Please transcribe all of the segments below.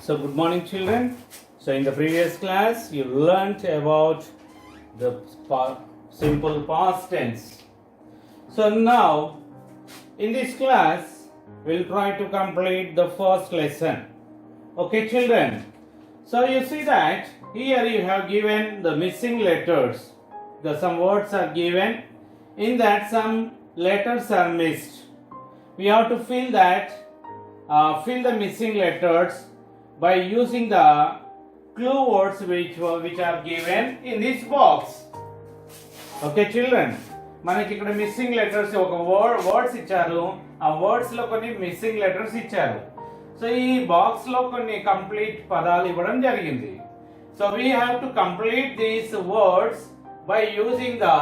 So good morning children. So in the previous class you learnt about the simple past tense. So now in this class we'll try to complete the first lesson. Okay children. So you see that here you have given the missing letters. Some words are given. In that some letters are missed. We have to fill the missing letters by using the clue words which are given in this box. Okay children, మనకి ఇక్కడ missing letters ఒక words ఇచ్చారు. ఆ words లో కొన్ని missing letters ఇచ్చారు. So ఈ box లో కొన్ని కంప్లీట్ పదాలు ఇవ్వడం జరిగింది. So we have to complete these words by using the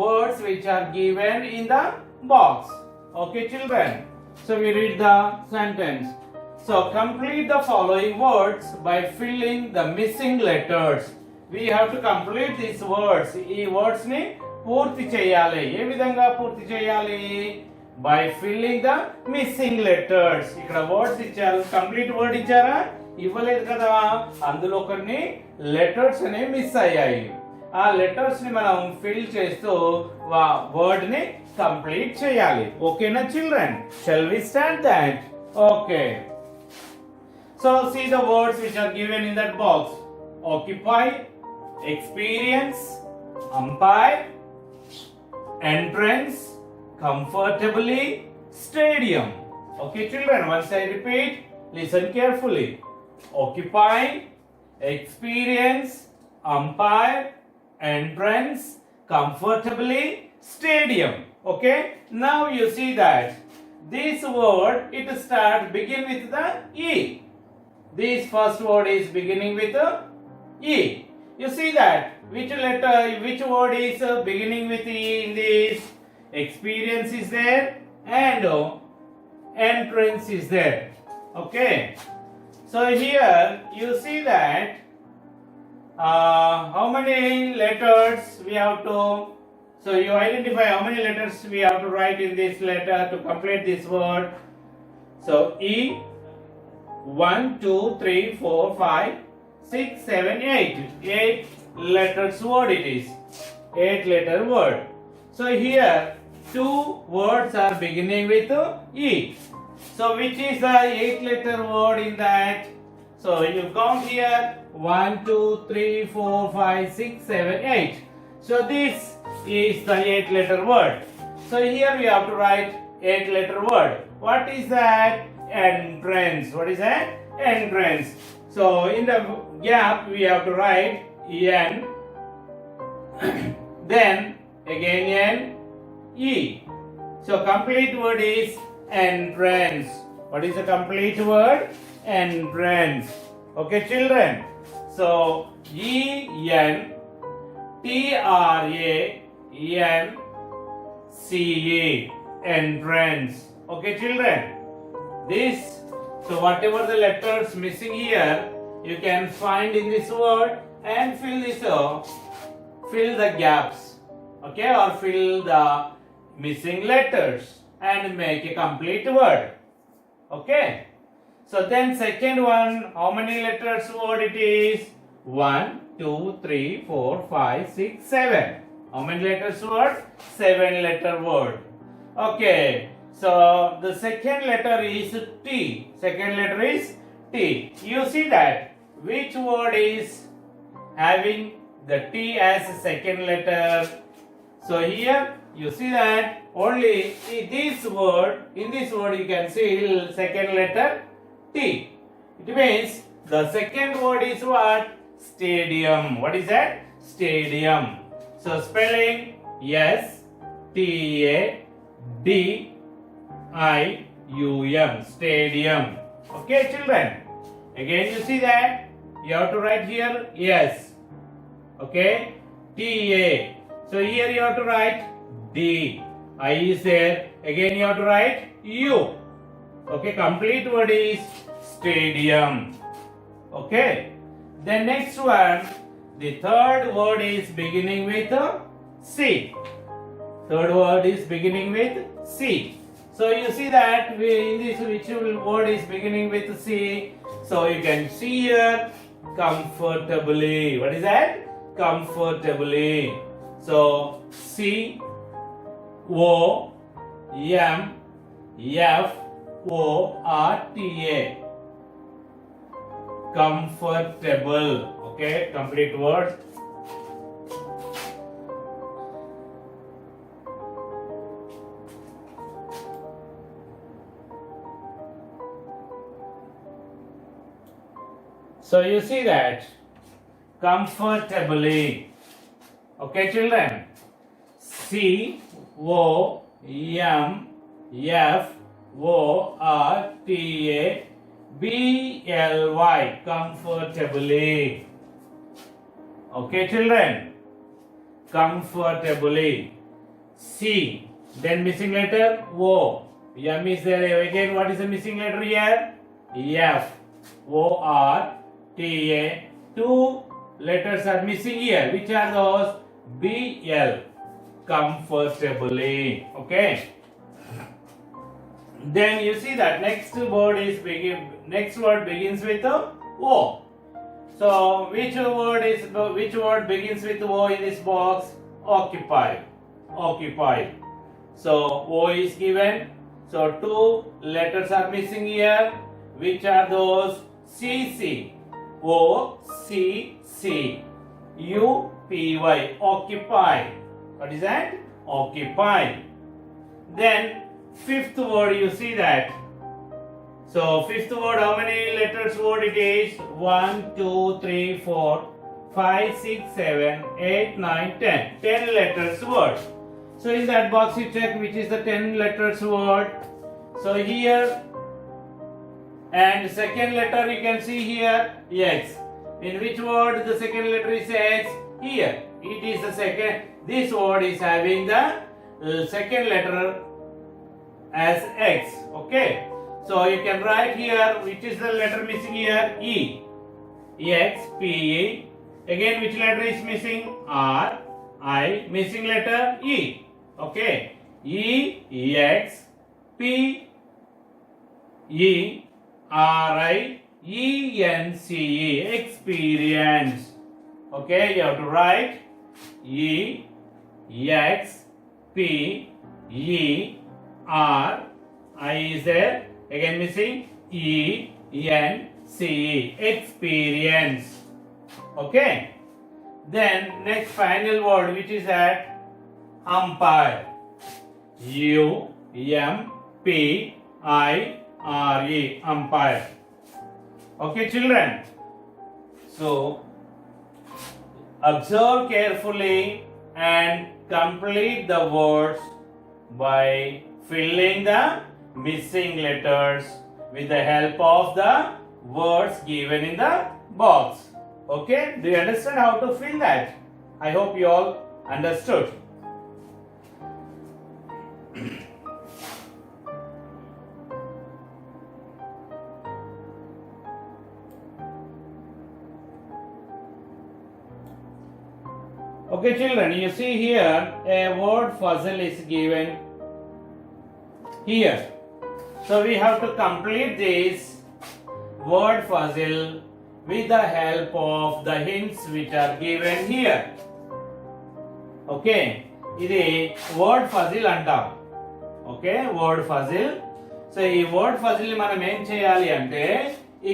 words which are given in the box. Okay children, so we read the sentence. So complete the following words by filling the missing letters. We have to complete these words. ఈ words ని పూర్తి చేయాలి. ఏ విధంగా పూర్తి చేయాలి? By filling the missing letters. ఇక్కడ words ఇచ్చారు. Complete word ఇచ్చారా? ఇవ్వలేదు కదా. అందులో కొన్ని లెటర్స్ అనేవి మిస్ అయ్యాయి. ఆ లెటర్స్ ని మనం ఫిల్ చేస్తూ వర్డ్ ని కంప్లీట్ చేయాలి. ఓకేనా children? Shall we start that? Okay. So see the words which are given in that box. Occupy, experience, umpire, entrance, comfortably, stadium. Okay children, once I repeat, listen carefully. Occupy, experience, umpire, entrance, comfortably, stadium. Okay, now you see that this word begin with the E. This first word is beginning with E. You see that which word is beginning with E in this? Experience is there and entrance is there. Okay. So here you see that how many letters we have to. So you identify how many letters we have to write in this letter to complete this word. So E. 1, 2, 3, 4, 5, 6, 7, 8. 8 letters word it is. 8 letter word. So here 2 words are beginning with E. So which is the 8 letter word in that? So you count here 1, 2, 3, 4, 5, 6, 7, 8. So this is the 8 letter word. So here we have to write 8 letter word. What is that? Entrance. What is that? Entrance. So in the gap we have to write En, then again N, E. So complete word is entrance. What is the complete word? Entrance. Okay children. So E N T R A N C A, entrance. Okay children. So whatever the letters missing here, you can find in this word and fill the gaps, okay, or fill the missing letters and make a complete word. Okay. So then second one, how many letters word it is? 1, 2, 3, 4, 5, 6, 7. How many letters word? 7 letter word. Okay. So the second letter is T. Second letter is T. You see that which word is having the T as a second letter? So here you see that only in this word you can see second letter T. It means the second word is what? Stadium. What is that? Stadium. So spelling S T A D I-U-M, stadium. Okay children, again you see that you have to write here yes. Okay, T-A. So here you have to write D. I is there. Again you have to write U. Okay, complete word is stadium. Okay, then next one, the third word is beginning with C. Third word is beginning with C. So you see that in this which word is beginning with C. So you can see here comfortably. What is that? Comfortably. So C O M F O R T A. Comfortable. Okay, complete word. So you see that comfortably. Okay, children. C O M F O R T A B L Y. Comfortably. Okay, children. Comfortably. C. Then missing letter O. M is there again. What is the missing letter here? F. O R T A. Two letters are missing here. Which are those? B L. Comfortably. Okay. Then you see that next word begins with O. So which word begins with O in this box? Occupy. Occupy. So O is given. So two letters are missing here. Which are those? C C. O C C. U P Y. Occupy. What is that? Occupy. Then fifth word, you see that. So fifth word, how many letters word it is? 1, 2, 3, 4, 5, 6, 7, 8, 9, 10. 10 letters word. So in that box you check which is the 10 letters word. So here, and second letter you can see here, X. In which word the second letter is X? Here. It is the second. This word is having the second letter as X. Okay. So you can write here which is the letter missing here? E. X P E. Again which letter is missing? R I. Missing letter E. Okay. E X P E R I E N C E. Experience. Okay. You have to write E X P E R I is there. Again missing E N C E. Experience. Okay. Then next final word which is at umpire. U M P I R E. Umpire. Okay, children. So observe carefully and complete the words by filling the missing letters with the help of the words given in the box. Okay, do you understand how to fill that? I hope you all understood. Okay, children, you see here a word puzzle is given here. So we have to complete this word puzzle with the help of the hints which are given here. Okay, ఇది word puzzle అంటాం. Okay, word puzzle. So ఈ word puzzle ని మనం ఏం చేయాలి అంటే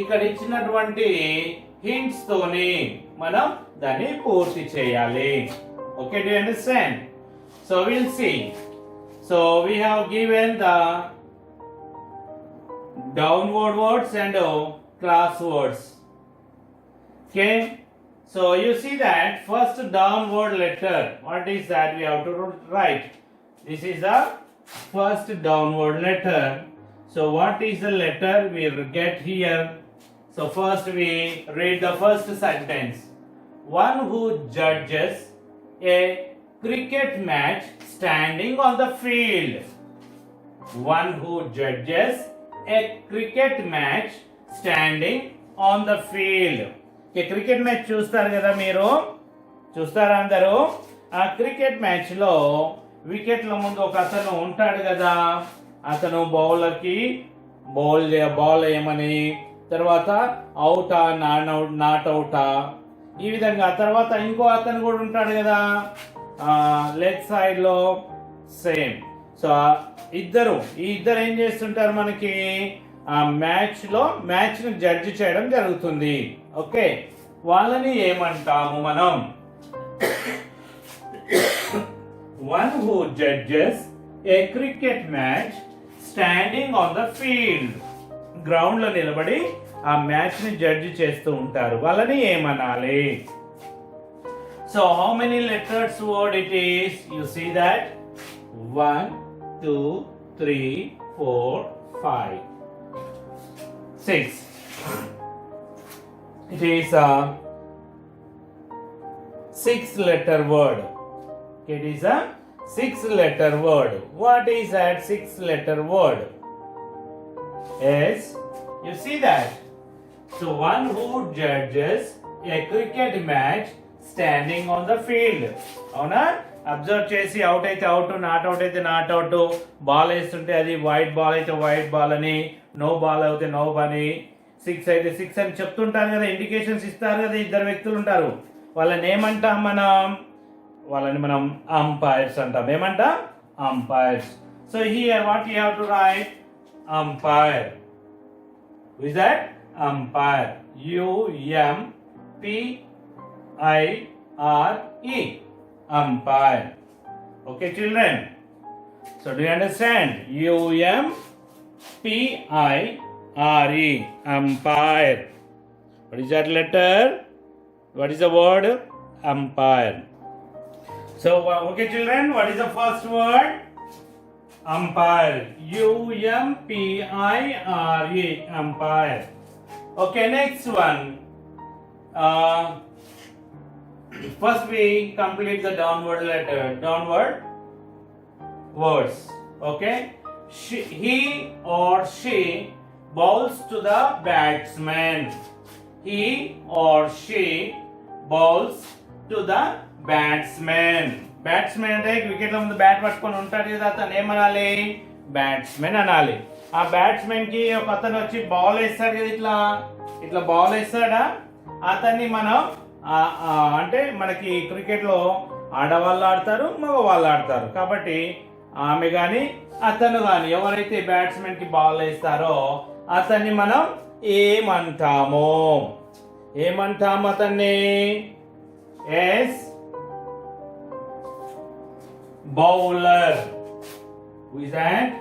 ఇక్కడ ఇచ్చినటువంటి హింట్స్ తోని మనం దాన్ని పూర్తి చేయాలి. Okay, do you understand? So will see. So we have given the downward words and class words. Okay, so you see that first downward letter, what is that we have to write? This is the first downward letter. So what is the letter we get here? So first we read the first sentence. One who judges a cricket match standing on the field. One who judges a cricket match standing on the field. Cricket match చూస్తారు కదా, మీరు చూస్తారా అందరూ? ఆ cricket match లో వికెట్ల ముందు ఒక అతను ఉంటాడు కదా, అతను బౌలర్ కి బౌల్ వేయమని, తర్వాత అవుటా నాట్ అవుటా, ఈ విధంగా. తర్వాత ఇంకో అతను కూడా ఉంటాడు కదా లెఫ్ట్ సైడ్ లో, సేమ్. సో ఈ ఇద్దరు ఏం చేస్తుంటారు, మనకి ఆ మ్యాచ్ ని జడ్జి చేయడం జరుగుతుంది. ఓకే, వాళ్ళని ఏమంటాము మనం? One who judges A cricket match standing on the field. Ground లో నిలబడి ఆ మ్యాచ్ ని జడ్జి చేస్తూ ఉంటారు. వాళ్ళని ఏమనాలి? So how many letters word it is? You see that 1 2 3 4 5 6. It is a 6-letter word. It is a 6-letter word. What is that 6-letter word? Yes, you see that. So one who judges a cricket match standing on the field. అవునా? Observe చేసి out అయితే out, not out అయితే not out, ball వేస్తుంటే అది white ball అయితే white ball అని, no ball అయితే no అని, 6 అయితే 6 అని చెప్తుంటారు కదా, ఇండికేషన్స్ ఇస్తారు కదా. ఇద్దరు వ్యక్తులు ఉంటారు, వాళ్ళని ఏమంటాం మనం? వాళ్ళని మనం అంపైర్స్ అంటాం. ఏమంటాం? Umpires. So here what you have to right? Umpire. Who is that? Umpire. UMPIRE. Umpire. Okay, children. So do you understand? UMPIRE. Umpire. What is that letter? What is the word? Umpire. So okay, children. What is the first word? Umpire. UMPIRE. Umpire. Okay, next one. First we complete the downward words. Okay, he or she bowls to the batsman. He or she bowls to the batsman. Batsmen అంటే cricket లో ముందు bat పట్టుకొని ఉంటాడు కదా, అతను ఏమనాలి? Batsmen అనాలి. ఆ బ్యాట్స్మెన్ కి ఒక అతను వచ్చి బాల్ వేస్తాడు కదా, ఇట్లా బాల్ వేస్తాడా, అతన్ని మనం అంటే మనకి క్రికెట్ లో ఆడవాళ్ళు ఆడతారు, మగవాళ్ళు ఆడతారు. కాబట్టి ఆమె గాని అతను గాని ఎవరైతే బ్యాట్స్మెన్ కి బాల్ వేస్తారో అతన్ని మనం ఏమంటాము? అతన్ని? Yes, bowler. Who is that?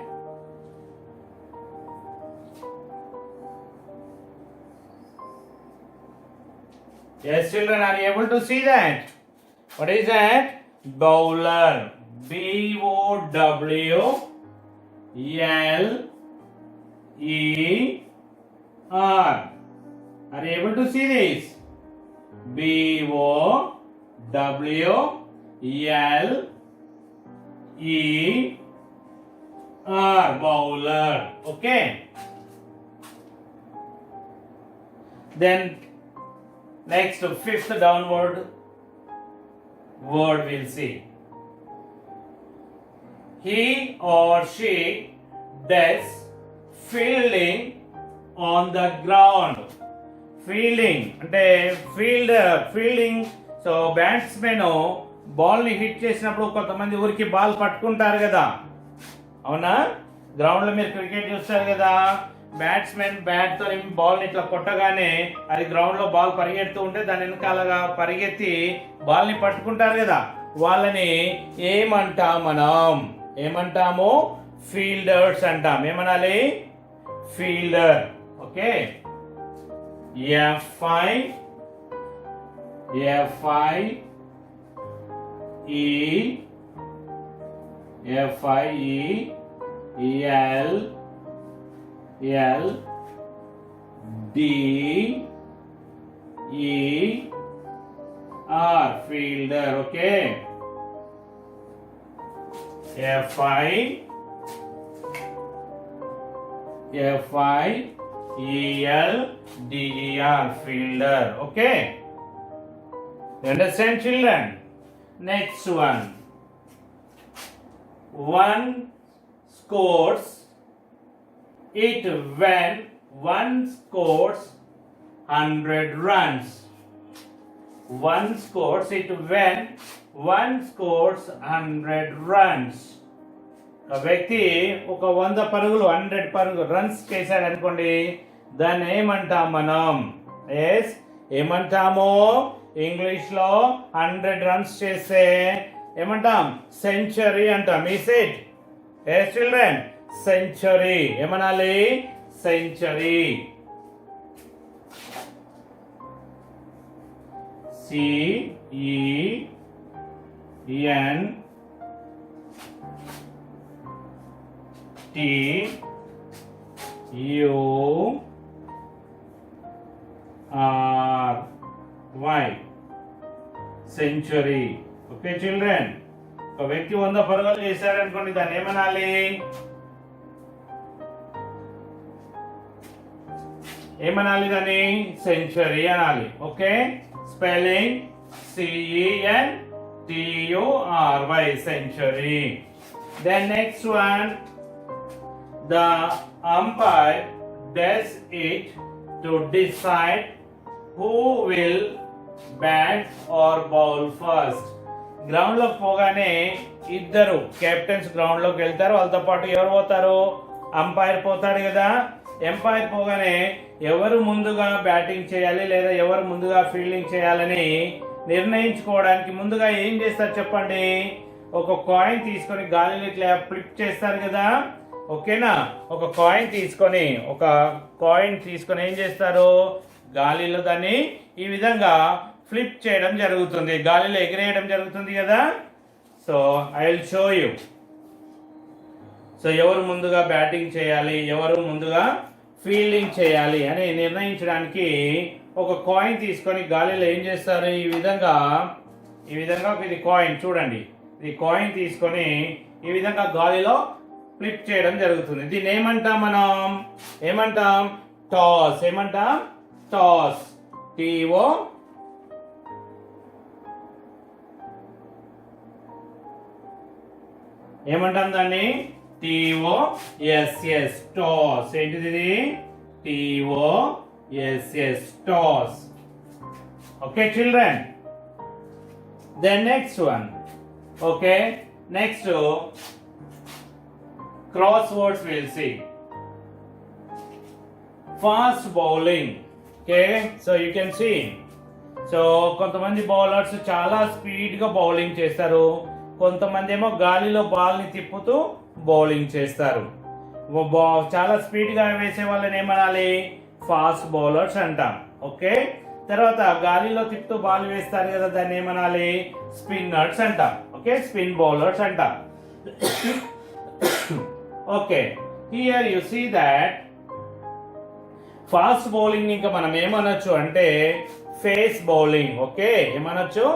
Yes, children, are you able to see that? What is that? Bowler. BOWLER. Are you able to see this? BOWLER. Bowler. Okay. Then next, fifth downward word we'll see. He or she does fielding on the ground. Fielding అంటే fielding. So batsmen ball ని hit చేసినప్పుడు కొంతమంది ఊరికి ball పట్టుకుంటారు కదా, అవునా? Ground లో మీరు క్రికెట్ చూస్తారు కదా, బ్యాట్స్మెన్ బ్యాట్ తో బాల్ ని ఇట్లా కొట్టగానే అది గ్రౌండ్ లో బాల్ పరిగెడుతూ ఉంటే దాని వెనకాలగా పరిగెత్తి బాల్ ని పట్టుకుంటారు కదా, వాళ్ళని ఏమంటాము? ఫీల్డర్స్ అంటాం. ఏమనాలి? Fielder. Okay, FIELDER. Fielder. Okay, FIELDER. Fielder. Okay, you understand, children? Next one. One scores it when one scores 100 runs. One scores it when one scores 100 runs. ఒక వ్యక్తి ఒక 100 పరుగులు 100 పరుగులు రన్స్ చేశాడు అనుకోండి, దాన్ని ఏమంటాం మనం? ఏమంటాము ఇంగ్లీష్ లో 100 రన్స్ చేస్తే ఏమంటాం? సెంచరీ అంటాం. Is it? Children, century. ఏమనాలి? Century. CENTURY. Century. Okay children, ఒక వ్యక్తి 100 పరుగులు చేశాడు అనుకోండి, దాన్ని ఏమనాలి? ఏమనాలి దాన్ని? సెంచరీ అనాలి. Okay, spelling CENTURY, century. Then next one, the umpire does it to decide who will bat or bowl first. Ground లోకి పోగానే ఇద్దరు కెప్టెన్స్ గ్రౌండ్ లోకి వెళ్తారు. వాళ్ళతో పాటు ఎవరు పోతారు? అంపైర్ పోతాడు కదా. ఎంపైర్ పోగానే ఎవరు ముందుగా బ్యాటింగ్ చేయాలి లేదా ఎవరు ముందుగా ఫీల్డింగ్ చేయాలని నిర్ణయించుకోవడానికి ముందుగా ఏం చేస్తారు చెప్పండి? ఒక కాయిన్ తీసుకొని గాలిలో ఇట్లా ఫ్లిప్ చేస్తారు కదా. ఓకేనా? ఒక కాయిన్ తీసుకొని ఏం చేస్తారు? గాలిలో దాన్ని ఈ విధంగా ఫ్లిప్ చేయడం జరుగుతుంది, గాలిలో ఎగిరేయడం జరుగుతుంది కదా. So I will show you. So ఎవరు ముందుగా బ్యాటింగ్ చేయాలి, ఎవరు ముందుగా ఫీల్డింగ్ చేయాలి అని నిర్ణయించడానికి ఒక కాయిన్ తీసుకొని గాలిలో ఏం చేస్తారు? ఈ విధంగా ఇది కాయిన్ చూడండి. ఇది కాయిన్ తీసుకొని ఈ విధంగా గాలిలో ఫ్లిప్ చేయడం జరుగుతుంది. దీన్ని ఏమంటాం మనం? టాస్. ఏమంటాం? టాస్. TO ఏమంటాం దాన్ని? TOSS, toss. ఏంటిది? TOSS, toss. Okay children. Then next one. Okay, next crosswords we'll see. Fast bowling. Okay, so you can see. So కొంతమంది బౌలర్స్ చాలా స్పీడ్ గా బౌలింగ్ చేస్తారు, కొంతమంది ఏమో గాలిలో బాల్ ని తిప్పుతూ బౌలింగ్ చేస్తారు. చాలా స్పీడ్ గా వేసే వాళ్ళని ఏమనాలి? ఫాస్ట్ బౌలర్స్ అంటాం. ఓకే, తర్వాత గాలిలో తిప్పుతూ బాల్ వేస్తారు కదా, దాన్ని ఏమనాలి? స్పిన్నర్స్ అంటాం. ఓకే, స్పిన్ బౌలర్స్ అంటాం. Okay, here you see that fast bowling ఇంకా మనం ఏమనొచ్చు అంటే ఫేస్ బౌలింగ్. ఓకే, ఏమనొచ్చు?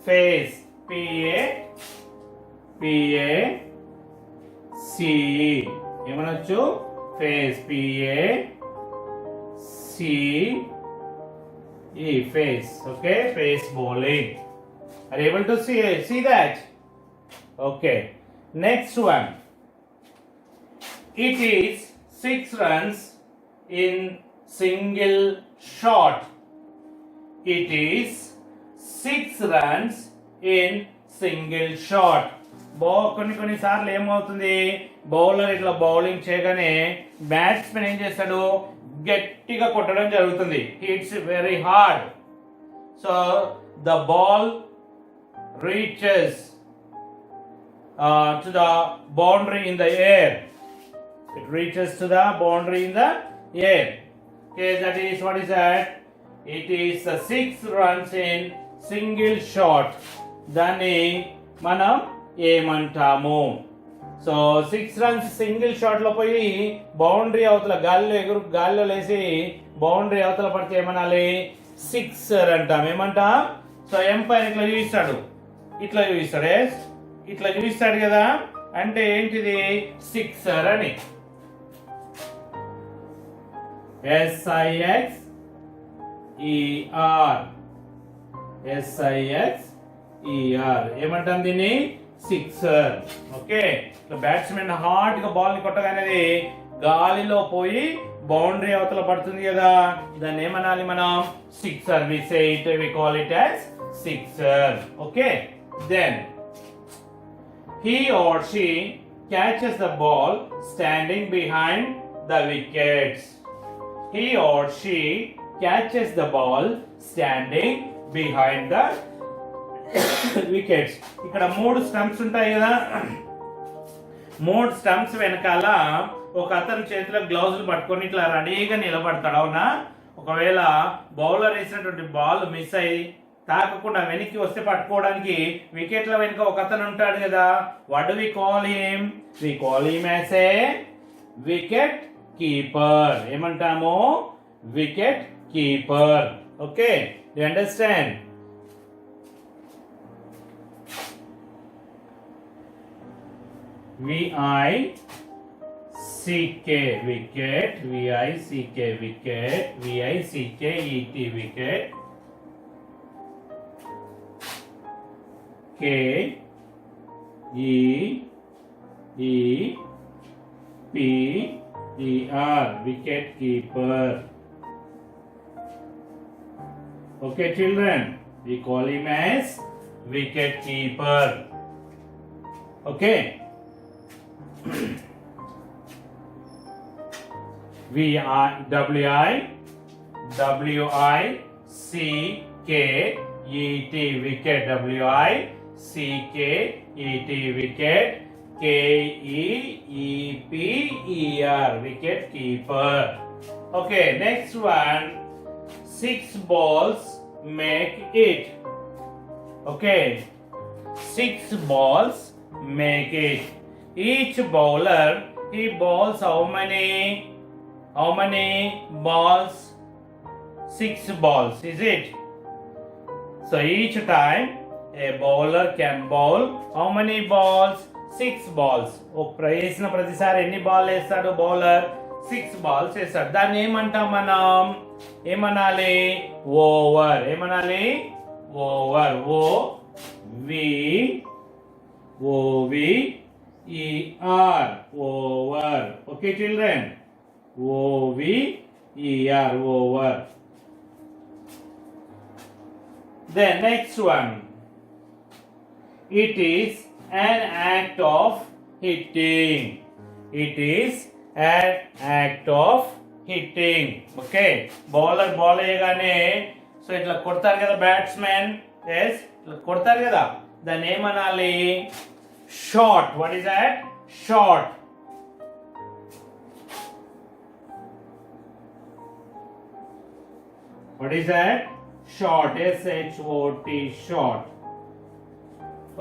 ఫేస్. PACE. ఏమనొచ్చు? Pace. PACE, pace. Okay, pace bowling. Are you able to see that? Okay, next one. It is 6 runs in single shot. It is 6 runs in single shot. కొన్ని సార్లు ఏమవుతుంది? Bowler ఇట్లా bowling చేయగానే batsmen ఏం చేస్తాడు? గట్టిగా కొట్టడం జరుగుతుంది. Hits very hard. So the ball reaches to the boundary in the air. It reaches to the boundary in the air. Okay, that is what is that? It is 6 runs in single shot. దాన్ని మనం ఏమంటాము? So 6 runs single shot లో పోయి boundary అవతల గాలిలో లేసి boundary అవతల పడితే ఏమనాలి? సిక్సర్ అంటాం. ఏమంటాం? సో ఎంపైర్ ఇట్లా చూపిస్తాడు కదా, అంటే ఏంటిది? సిక్సర్ అని. SIXER. ఏమంటాం దీన్ని? సిక్సర్. ఓకే, బ్యాట్స్మెన్ హార్డ్ గా బాల్ ని కొట్టగానే గాలిలో పోయి బౌండరీ అవతల పడుతుంది కదా, దాన్ని ఏమనాలి మనం? Sixer. We say it, we call it as sixer. Okay, then he or she catches the ball standing behind the wickets. He or she catches the ball standing behind the wickets. ఇక్కడ 3 stumps ఉంటాయి కదా, 3 stumps వెనకాల ఒక అతని చేతిలో గ్లౌజులు పట్టుకొని ఇట్లా రెడీగా నిలబడతాడు. అవునా? ఒకవేళ బౌలర్ వేసినటువంటి బాల్ మిస్ అయ్యి తాకకుండా వెనక్కి వస్తే పట్టుకోవడానికి వికెట్ల వెనుక ఒక అతను ఉంటాడు కదా. What do we call him? We call him as a wicket keeper. ఏమంటాము? Wicket keeper. Okay, do you understand? VICK wicket, VICK wicket, VICKET wicket, KEEPER wicket keeper. Okay children, we call him as wicket keeper. Okay. WICKET wicket, WICKET wicket, KEEPER wicket keeper. Okay, next one, 6 balls make it. Okay, 6 balls make it. Each bowler, he bowls how many balls? 6 balls, is it? So each time a bowler can bowl how many balls? 6 balls. వేసిన ప్రతిసారి ఎన్ని ball వేస్తాడు bowler? 6 balls వేస్తాడు. దాన్ని ఏమంటాం మనం? ఏమనాలి? Over. ఏమనాలి? Over. OVER, over. Okay children, OVER, over. Then next one, it is an act of hitting. It is an act of hitting. Okay, bowler ball చేయగానే సో ఇట్లా కొడతారు కదా బ్యాట్స్మెన్. ఎస్, ఇట్లా కొడతారు కదా, దాన్ని ఏమనాలి? Shot. What is that? Shot. What is that? Shot. SHOT. Shot.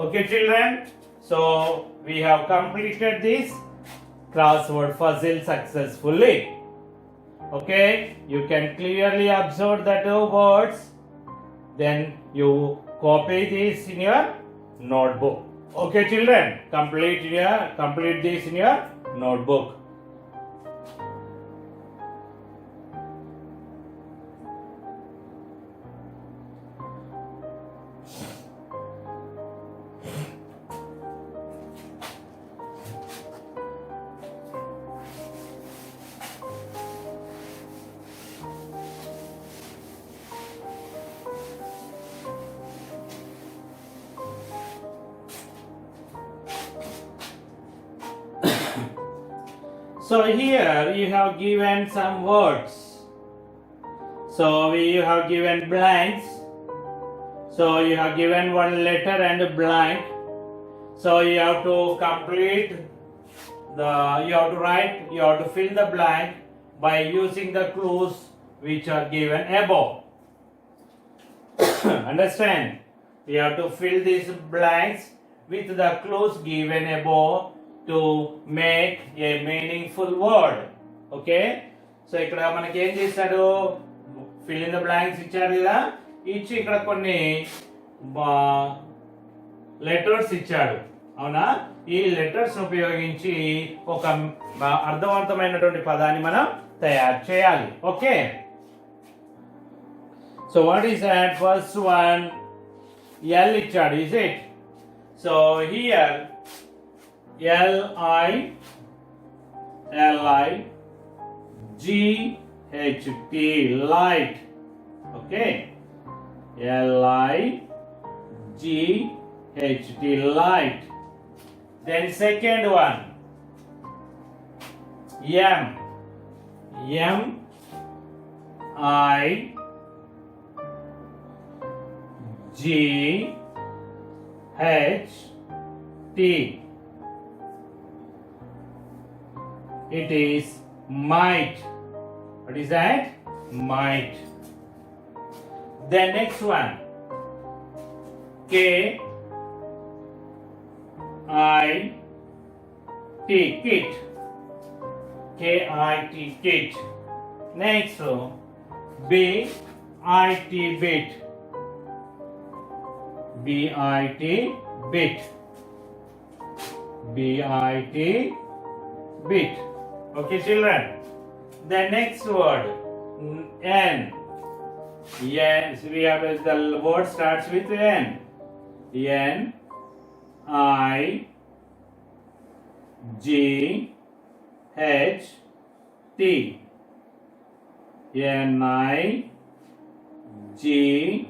Okay children, so we have completed this crossword puzzle successfully. Okay, you can clearly observe the 2 words, then you copy this in your notebook. Okay children, complete this in your notebook. So here you have given some words. So you have given blanks. So you have given one letter and a blank. So you have to complete you have to write, you have to fill the blank by using the clues which are given above. Understand? You have to fill these blanks with the clues given above to make a meaningful word. Okay, so ఇక్కడ మనకి ఏం చేశాడు? fill in the blanks ఇచ్చారు కదా, ఇచ్చి ఇక్కడ కొన్ని letters ఇచ్చాడు. అవునా? ఈ లెటర్స్ ఉపయోగించి ఒక అర్థవంతమైనటువంటి పదాన్ని మనం తయారు చేయాలి. Okay, so what is that? First one L ఇచ్చాడు, is it? So here LITTLE L-I-G-H-T, light. Okay, L-I-G-H-T, light. Then second one, M, M-I-G-H-T. It is might. What is that? Might. Then next one, K-I-T, kit. K-I-T, kit. Next one, B-I-T, bit. B-I-T, bit. B-I-T, bit. Okay, children. The next word, N. Yes, we have the word starts with N. N, I, G, H, T. N, I, G,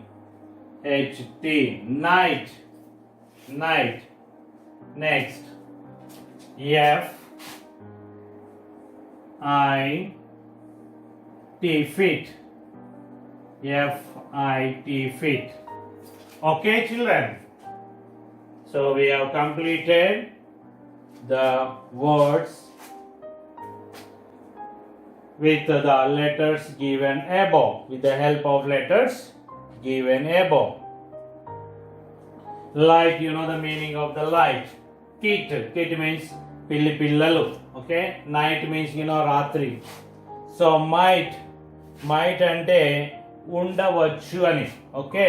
H, T. Night. Night. Next, F, I, T, fit. F-I-T, fit. Okay, children. So we have completed the words with the letters given above, with the help of letters given above. Light, you know the meaning of the light. Kit, kit means pilli pillalu. Okay, night means you know ratri. So might ante ఉండవచ్చు అని. Okay,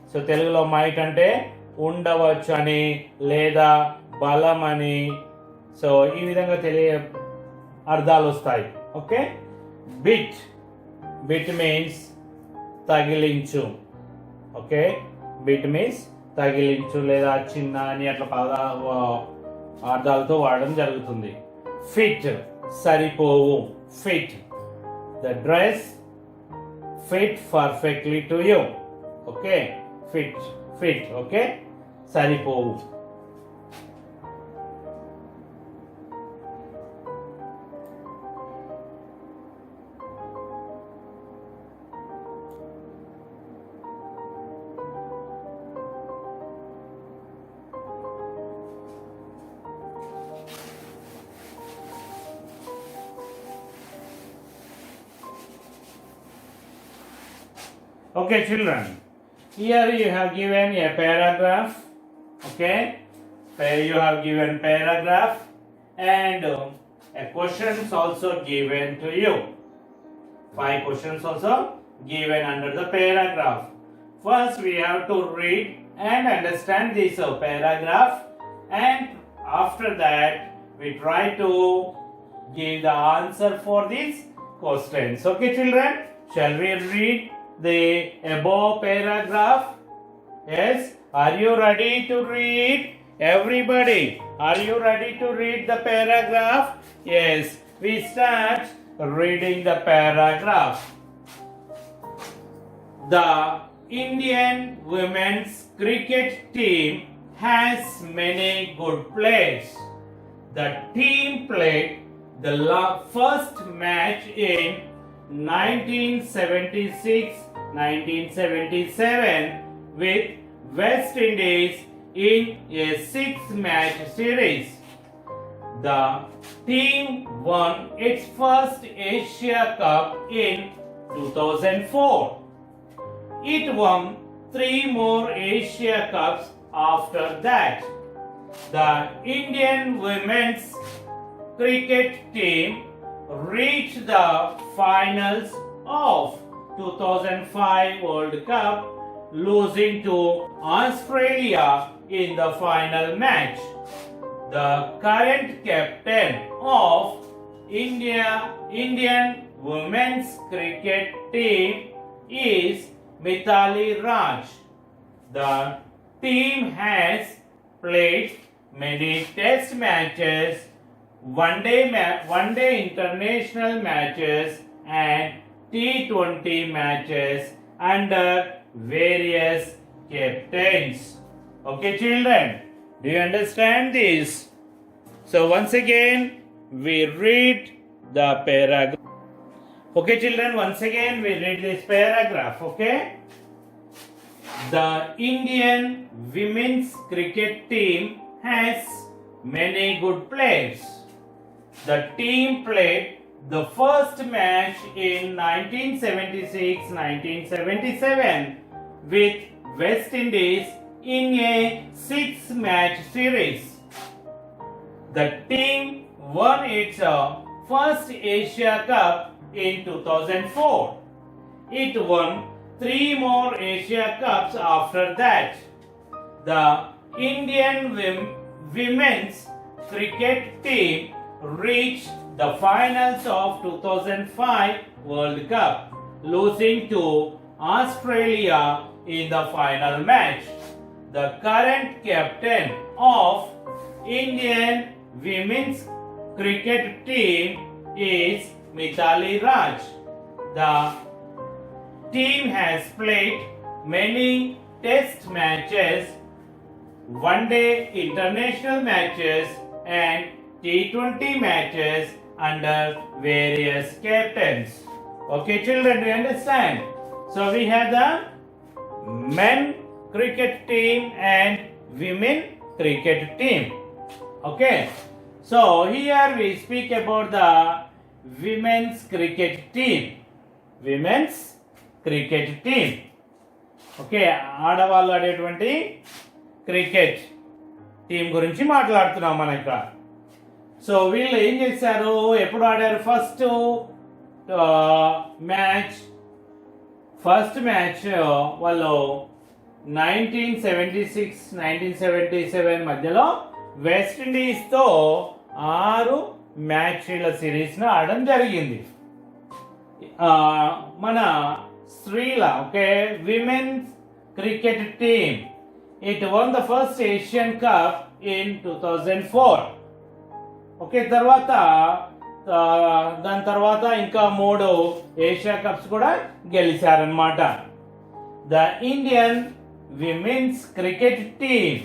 so తెలుగులో might అంటే ఉండవచ్చు అని లేదా బలం అని. So ఈ విధంగా అర్థాలు వస్తాయి. ఓకే, బిట్, బిట్ మీన్స్ తగిలించు. ఓకే, బిట్ మీన్స్ తగిలించు లేదా చిన్న అని అట్లా అర్థాలతో వాడడం జరుగుతుంది. ఫిట్, సరిపోవు. Fit, the dress fit perfectly to you. Okay, fit. Okay, సరిపోవు. Okay, children, here you have given a paragraph. Okay, you have given paragraph and a questions also given to you. 5 questions also given under the paragraph. First we have to read and understand this paragraph, and after that we try to give the answer for these questions. Okay, children, shall we read the above paragraph? Yes, are you ready to read? Everybody, are you ready to read the paragraph? Yes, we start reading the paragraph. The Indian women's cricket team has many good players. The team played the first match in 1976-1977 with West Indies in a 6-match series. The team won its first Asia Cup in 2004. It won 3 more Asia Cups after that. The Indian women's cricket team reached the finals of 2005 World Cup, losing to Australia in the final match. The current captain of Indian women's cricket team is Mithali Raj. The team has played many test matches one day international matches and T20 matches under various captains. Okay, children, do you understand this? So once again, we read the paragraph. Okay, children, once again we read this paragraph. Okay, the Indian women's cricket team has many good players. The team played the first match in 1976-1977 with West Indies in a 6-match series. The team won its first Asia Cup in 2004. It won 3 more Asia Cups after that. The Indian women's cricket team reached the finals of 2005 World Cup, losing to Australia in the final match. The current captain of Indian women's cricket team is Mithali Raj. The team has played many test matches, one-day international matches and T20 matches under various captains. Okay, children, do you understand? So we have the men cricket team and women cricket team. Okay, so here we speak about the women's cricket team. Women's cricket team. Okay, ఆడవాళ్ళు ఆడేటువంటి cricket team గురించి మాట్లాడుతున్నాం మనం ఇక్కడ. So వీళ్ళు ఏం చేశారు, ఎప్పుడు ఆడారు? ఫస్ట్ మ్యాచ్ వాళ్ళు 1976-1977 మధ్యలో వెస్ట్ ఇండీస్తో 6 మ్యాచ్ల సిరీస్ను ఆడడం జరిగింది. మన స్త్రీల women's cricket team it won the first Asian cup in 2004. దాని తర్వాత ఇంకా 3 ఏషియా కప్స్ కూడా గెలిచారనమాట. The Indian women's cricket team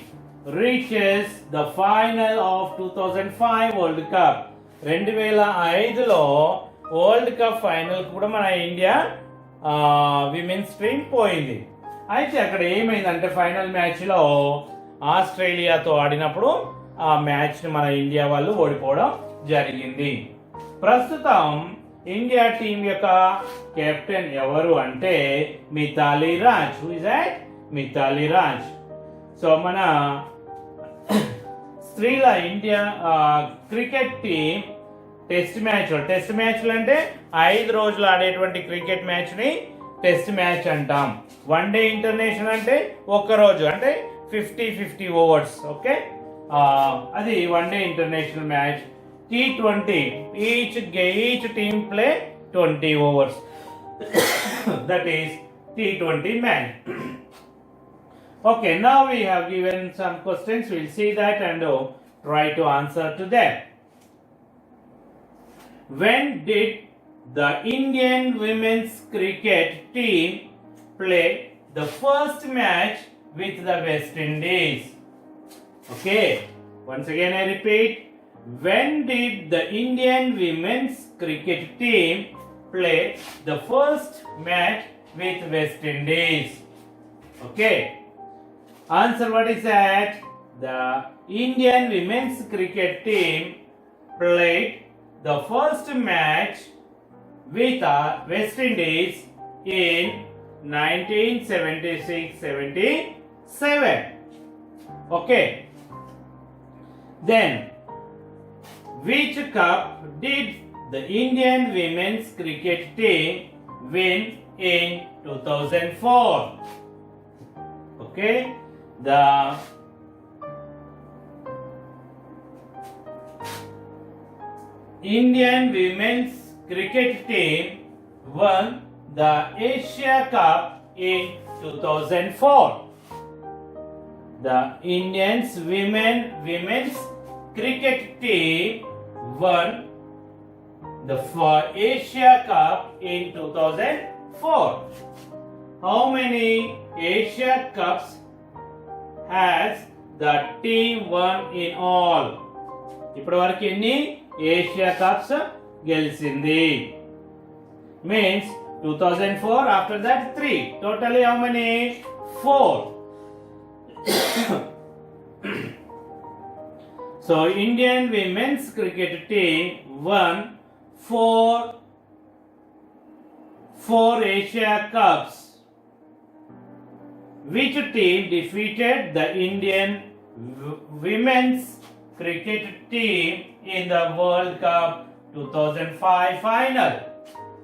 reaches the final of 2005 world cup. 2005లో వరల్డ్ కప్ ఫైనల్ కూడా మన ఇండియా విమెన్స్ టీమ్ పోయింది. అయితే అక్కడ ఏమైందంటే ఫైనల్ మ్యాచ్లో ఆస్ట్రేలియాతో ఆడినప్పుడు ఆ మ్యాచ్ని మన ఇండియా వాళ్ళు ఓడిపోవడం జరిగింది. ప్రస్తుతం ఇండియా టీం యొక్క కెప్టెన్ ఎవరు అంటే Mithali Raj. Who is that? Mithali Raj. So మన స్త్రీల ఇండియా క్రికెట్ టీం టెస్ట్ మ్యాచ్లు అంటే 5 రోజులు ఆడేటువంటి క్రికెట్ మ్యాచ్ ని టెస్ట్ మ్యాచ్ అంటాం. వన్ డే ఇంటర్నేషనల్ అంటే 1 రోజు, అంటే 50 ఓవర్స్. ఓకే, అది one day international match. T20 each team play 20 overs. That is T20 match. Okay, now we have given some questions. We'll see that and try to answer to them. When did the Indian women's cricket team play the first match with the West Indies? Okay, once again I repeat. When did the Indian women's cricket team play the first match with West Indies? Okay. Answer, what is that? The Indian women's cricket team played the first match with West Indies in 1976-77. Okay. Then, which cup did the Indian women's cricket team win in 2004? Okay, the Indian women's cricket team won the Asia Cup in 2004. The Indian women's cricket team won the Asia Cup in 2004. How many Asia Cups has the team won in all? ఇప్పటి వరకు ఎన్ని Asia cups గెలిచింది? Means 2004, after that 3. Totally how many? 4. So Indian women's cricket team won 4 Asia Cups. Which team defeated the Indian women's cricket team in the World Cup 2005 final?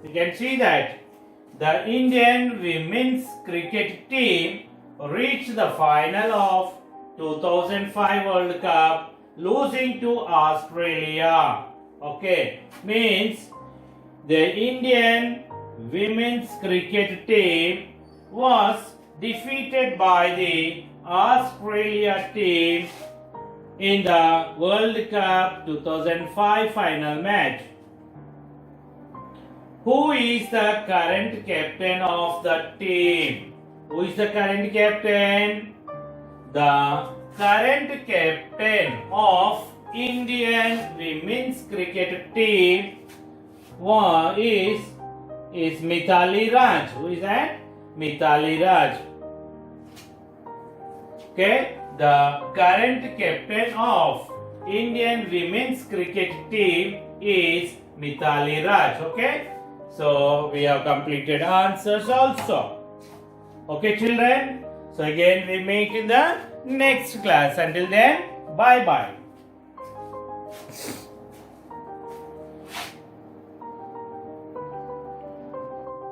You can see that the Indian women's cricket team reached the final of 2005 World Cup, losing to Australia. Okay, means the Indian women's cricket team was defeated by the Australia team in the World Cup 2005 final match. Who is the current captain of the team? Who is the current captain? The current captain of Indian women's cricket team is Mithali Raj. Who is that? Mithali Raj. Okay, the current captain of Indian women's cricket team is Mithali Raj. Okay, so we have completed answers also. Okay, children. So again we meet in the next class. Until then, bye bye.